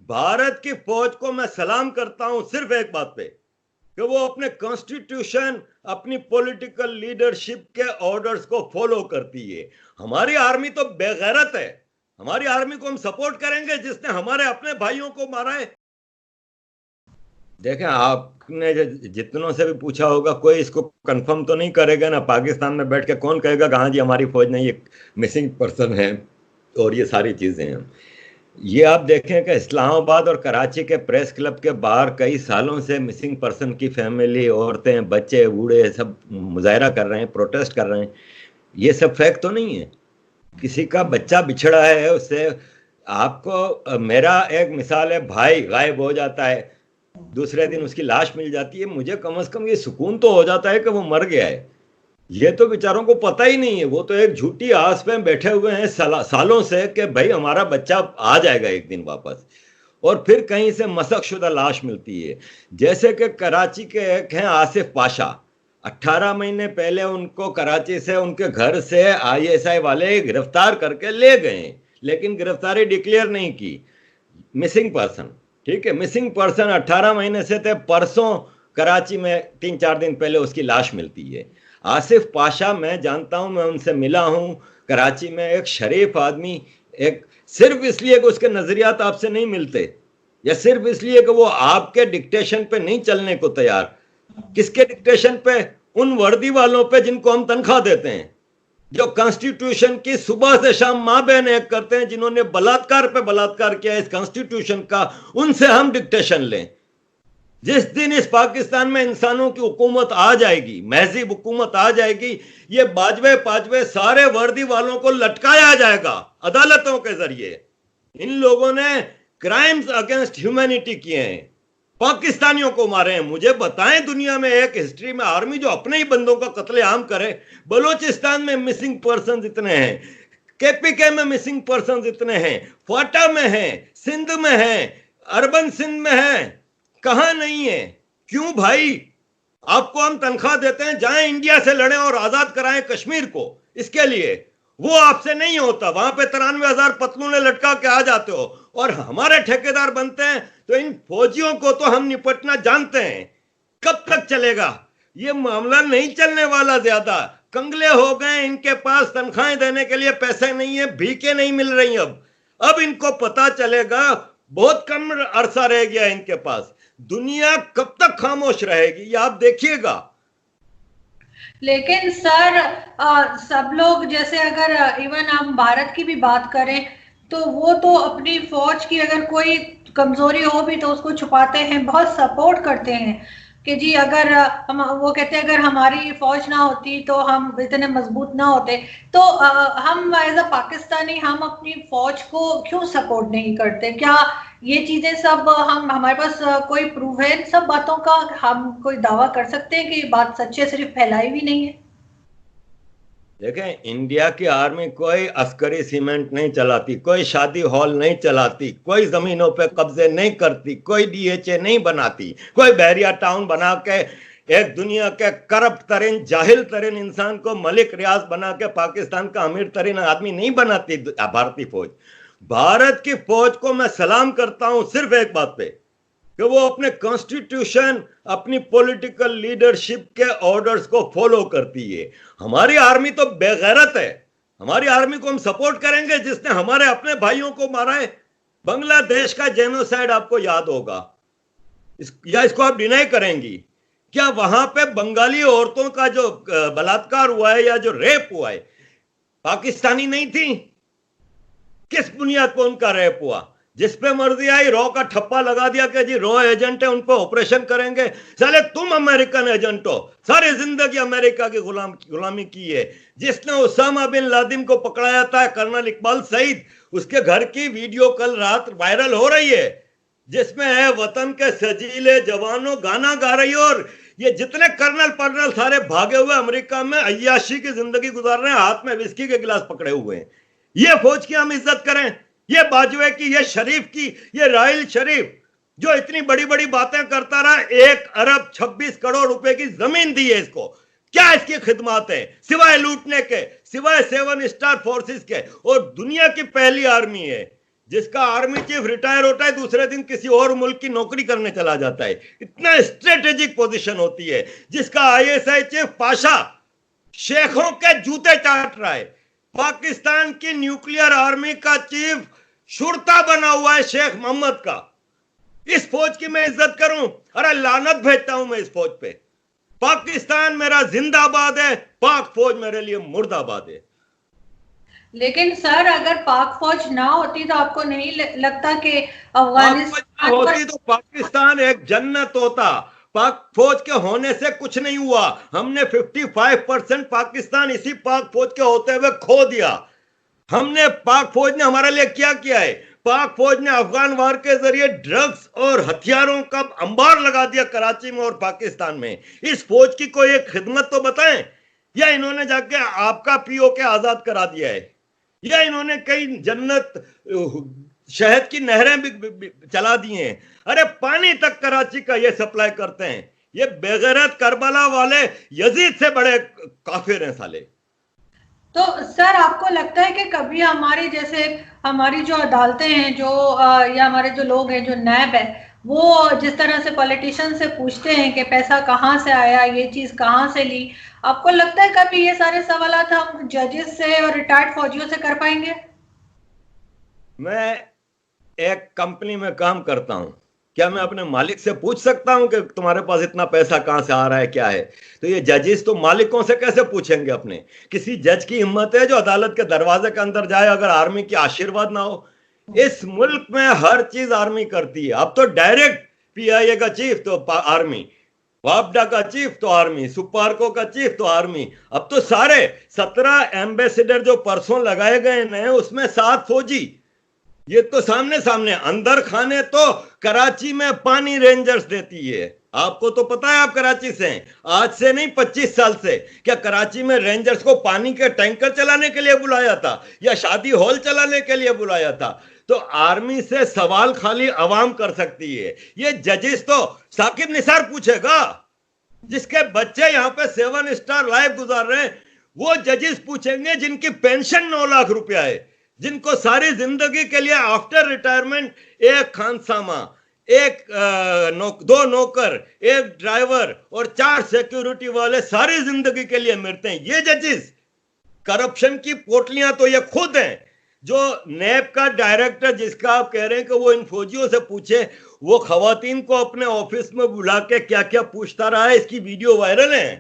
भारत की फौज को मैं सलाम करता हूं सिर्फ एक बात पे कि वो अपने कॉन्स्टिट्यूशन, अपनी पॉलिटिकल लीडरशिप के ऑर्डर्स को फॉलो करती है। हमारी आर्मी तो बेगैरत है। हमारी आर्मी को हम सपोर्ट करेंगे जिसने हमारे अपने भाइयों को मारा है। देखें, आपने जितनों से भी पूछा होगा, कोई इसको कंफर्म तो नहीं करेगा ना। पाकिस्तान में बैठ के कौन कहेगा कि हाँ जी हमारी फौज नहीं, ये मिसिंग पर्सन है और ये सारी चीजें हैं। ये आप देखें कि इस्लामाबाद और कराची के प्रेस क्लब के बाहर कई सालों से मिसिंग पर्सन की फैमिली, औरतें, बच्चे, बूढ़े सब मुजाहरा कर रहे हैं, प्रोटेस्ट कर रहे हैं। ये सब फैक्ट तो नहीं है। किसी का बच्चा बिछड़ा है, उससे आपको मेरा एक मिसाल है, भाई गायब हो जाता है, दूसरे दिन उसकी लाश मिल जाती है, मुझे कम से कम ये सुकून तो हो जाता है कि वो मर गया है। ये तो बेचारों को पता ही नहीं है। वो तो एक झूठी आस में बैठे हुए हैं सालों से कि भाई हमारा बच्चा आ जाएगा एक दिन वापस, और फिर कहीं से मशकशुदा लाश मिलती है। जैसे कि कराची के एक हैं आसिफ पाशा, 18 महीने पहले उनको कराची से, उनके घर से आईएसआई वाले गिरफ्तार करके ले गए, लेकिन गिरफ्तारी डिक्लेयर नहीं की। मिसिंग पर्सन, ठीक है, मिसिंग पर्सन 18 महीने से थे। परसों कराची में 3-4 दिन पहले उसकी लाश मिलती है। आसिफ पाशा मैं जानता हूं, मैं उनसे मिला हूं कराची में। एक शरीफ आदमी, एक सिर्फ इसलिए कि उसके नजरियात आपसे नहीं मिलते, या सिर्फ इसलिए कि वो आपके डिक्टेशन पे नहीं चलने को तैयार। किसके डिक्टेशन पे? उन वर्दी वालों पे जिनको हम तनख्वाह देते हैं, जो कॉन्स्टिट्यूशन की सुबह से शाम मां बहन एक करते हैं, जिन्होंने बलात्कार पे बलात्कार किया इस कॉन्स्टिट्यूशन का, उनसे हम डिक्टेशन लें। जिस दिन इस पाकिस्तान में इंसानों की हुकूमत आ जाएगी, महज़िब हुकूमत आ जाएगी, ये बाजवे पाजवे सारे वर्दी वालों को लटकाया जाएगा अदालतों के जरिए। इन लोगों ने क्राइम्स अगेंस्ट ह्यूमैनिटी किए हैं, पाकिस्तानियों को मारे हैं। मुझे बताएं दुनिया में एक हिस्ट्री में आर्मी जो अपने ही बंदों का कत्लेआम करे। बलोचिस्तान में मिसिंग पर्सन इतने हैं, केपीके में मिसिंग पर्सन इतने हैं, क्वाटा में हैं, सिंध में हैं, अर्बन सिंध में हैं, कहां नहीं है? क्यों भाई? आपको हम तनख्वाह देते हैं, जाएं इंडिया से लड़ें और आजाद कराएं कश्मीर को। इसके लिए वो आपसे नहीं होता। वहां पे 93,000 पतलूने लटका के आ जाते हो और हमारे ठेकेदार बनते हैं। तो इन फौजियों को तो हम निपटना जानते हैं। कब तक चलेगा ये मामला? नहीं चलने वाला। ज्यादा कंगले हो गए, इनके पास तनख्वाहें देने के लिए पैसे नहीं है, भीखे नहीं मिल रही। अब इनको पता चलेगा, बहुत कम अरसा रह गया इनके पास। दुनिया कब तक खामोश रहेगी, ये आप देखिएगा। लेकिन सर सब लोग, जैसे अगर इवन हम भारत की भी बात करें, तो वो तो अपनी फौज की अगर कोई कमजोरी हो भी तो उसको छुपाते हैं, बहुत सपोर्ट करते हैं कि जी अगर हम, वो कहते हैं अगर हमारी फौज ना होती तो हम इतने मजबूत ना होते। तो हम एज अ पाकिस्तानी हम अपनी फौज को क्यों सपोर्ट नहीं करते? क्या ये चीजें सब हम, हमारे पास कोई प्रूफ है इन सब बातों का? हम कोई दावा कर सकते हैं कि ये बात सच्ची है, सिर्फ फैलाई भी नहीं है? देखें, इंडिया की आर्मी कोई अस्करी सीमेंट नहीं चलाती, कोई शादी हॉल नहीं चलाती, कोई जमीनों पे कब्जे नहीं करती, कोई डीएचए नहीं बनाती, कोई बहरिया टाउन बना के एक दुनिया के करप्ट तरीन, जाहिल तरीन इंसान को मलिक रियाज बना के पाकिस्तान का अमीर तरीन आदमी नहीं बनाती भारतीय फौज। भारत की फौज को मैं सलाम करता हूं सिर्फ एक बात पे कि वो अपने कॉन्स्टिट्यूशन, अपनी पॉलिटिकल लीडरशिप के ऑर्डर्स को फॉलो करती है। हमारी आर्मी तो बेगैरत है। हमारी आर्मी को हम सपोर्ट करेंगे जिसने हमारे अपने भाइयों को मारा है। बांग्लादेश का जेनोसाइड आपको याद होगा, या इसको आप डिनाई करेंगी? क्या वहां पे बंगाली औरतों का जो बलात्कार हुआ है या जो रेप हुआ है, पाकिस्तानी नहीं थी? किस बुनियाद पर उनका रेप हुआ? जिस पे मर्जी आई रॉ का ठप्पा लगा दिया कि जी रॉ एजेंट है, उन पर ऑपरेशन करेंगे। साले तुम अमेरिकन एजेंट हो, सारी जिंदगी अमेरिका की गुलामी की है। जिसने उसामा बिन लादेन को पकड़ाया था, कर्नल इकबाल सईद, उसके घर की वीडियो कल रात वायरल हो रही है, जिसमें है वतन के सजीले जवानों गाना गा रही है। और ये जितने कर्नल पर्नल सारे भागे हुए अमेरिका में अय्याशी की जिंदगी गुजार रहे हैं, हाथ में विस्की के गिलास पकड़े हुए हैं। ये फौज की हम इज्जत करें? ये बाजवे की, ये शरीफ की, ये राहिल शरीफ जो इतनी बड़ी बड़ी बातें करता रहा, 1 अरब 26 करोड़ रुपए की जमीन दी है इसको। क्या इसकी खिदमत है सिवाय लूटने के, सिवाय 7 स्टार फोर्सेस के? और दुनिया की पहली आर्मी है जिसका आर्मी चीफ रिटायर होता है दूसरे दिन किसी और मुल्क की नौकरी करने चला जाता है, इतना स्ट्रेटेजिक पोजीशन होती है, जिसका आईएसआई चीफ पाशा शेखों के जूते चाट रहा है, पाकिस्तान की न्यूक्लियर आर्मी का चीफ शुरता बना हुआ है शेख मोहम्मद का। इस फौज की मैं इज्जत करूं? अरे लानत भेजता हूं मैं इस फौज पे। पाकिस्तान मेरा जिंदाबाद है, पाक फौज मेरे लिए मुर्दाबाद है। लेकिन सर अगर पाक फौज ना होती तो आपको नहीं लगता कि अफगानिस्तान होती तो पाकिस्तान एक जन्नत होता? पाक फौज के होने से कुछ नहीं हुआ, हमने 55% पाकिस्तान इसी पाक फौज के होते हुए खो दिया। हमने, पाक फौज ने हमारे लिए क्या किया है? पाक फौज ने अफगान वार के जरिए ड्रग्स और हथियारों का अंबार लगा दिया कराची में और पाकिस्तान में। इस फौज की कोई एक खिदमत तो बताएं, या इन्होंने जाके आपका पीओके आजाद करा दिया है, या इन्होंने कई जन्नत शहद की नहरें भी चला दी हैं। अरे पानी तक कराची का ये सप्लाई करते हैं। ये बेगैरत करबला वाले यजीद से बड़े काफिर हैं साले। तो सर आपको लगता है कि कभी हमारे जैसे हमारी जो अदालतें हैं जो या हमारे जो लोग हैं जो नैब है वो जिस तरह से पॉलिटिशियन से पूछते हैं कि पैसा कहाँ से आया, ये चीज कहाँ से ली, आपको लगता है कभी ये सारे सवाल हम जजेस से और रिटायर्ड फौजियों से कर पाएंगे? मैं एक कंपनी में काम करता हूं, क्या मैं अपने मालिक से पूछ सकता हूं कि तुम्हारे पास इतना पैसा कहां से आ रहा है, क्या है? तो ये जजेस तो मालिकों से कैसे पूछेंगे अपने? किसी जज की हिम्मत है जो अदालत के दरवाजे के अंदर जाए अगर आर्मी की आशीर्वाद ना हो? इस मुल्क में हर चीज आर्मी करती है। अब तो डायरेक्ट पीआईए का चीफ तो आर्मी, वापडा का चीफ तो आर्मी, सुपार्को का चीफ तो आर्मी। अब तो सारे 17 एम्बेसडर जो परसों लगाए गए हैं उसमें 7 फौजी। ये तो सामने सामने अंदर खाने तो कराची में पानी रेंजर्स देती है। आपको तो पता है, आप कराची से हैं, आज से नहीं 25 साल से। क्या कराची में रेंजर्स को पानी के टैंकर चलाने के लिए बुलाया था या शादी हॉल चलाने के लिए बुलाया था? तो आर्मी से सवाल खाली अवाम कर सकती है। ये जजेस तो साकिब निसार पूछेगा, जिसके बच्चे यहाँ पे 7 स्टार लाइफ गुजार रहे हैं। वो जजेस पूछेंगे जिनकी पेंशन 9 लाख रुपया है, जिनको सारी जिंदगी के लिए आफ्टर रिटायरमेंट एक खानसामा, एक 2 नौकर, एक ड्राइवर और 4 सिक्योरिटी वाले सारी जिंदगी के लिए मिलते हैं। ये जजेस करप्शन की पोटलियां तो ये खुद हैं। जो नैब का डायरेक्टर जिसका आप कह रहे हैं कि वो इन फौजियों से पूछे, वो खवातीन को अपने ऑफिस में बुला के क्या क्या पूछता रहा है, इसकी वीडियो वायरल है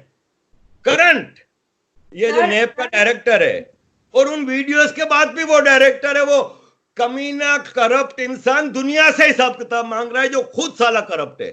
करंट। ये जो नैब का डायरेक्टर है, और उन वीडियोस के बाद भी वो डायरेक्टर है, वो कमीना करप्ट इंसान दुनिया से हिसाब किताब मांग रहा है, जो खुद साला करप्ट है।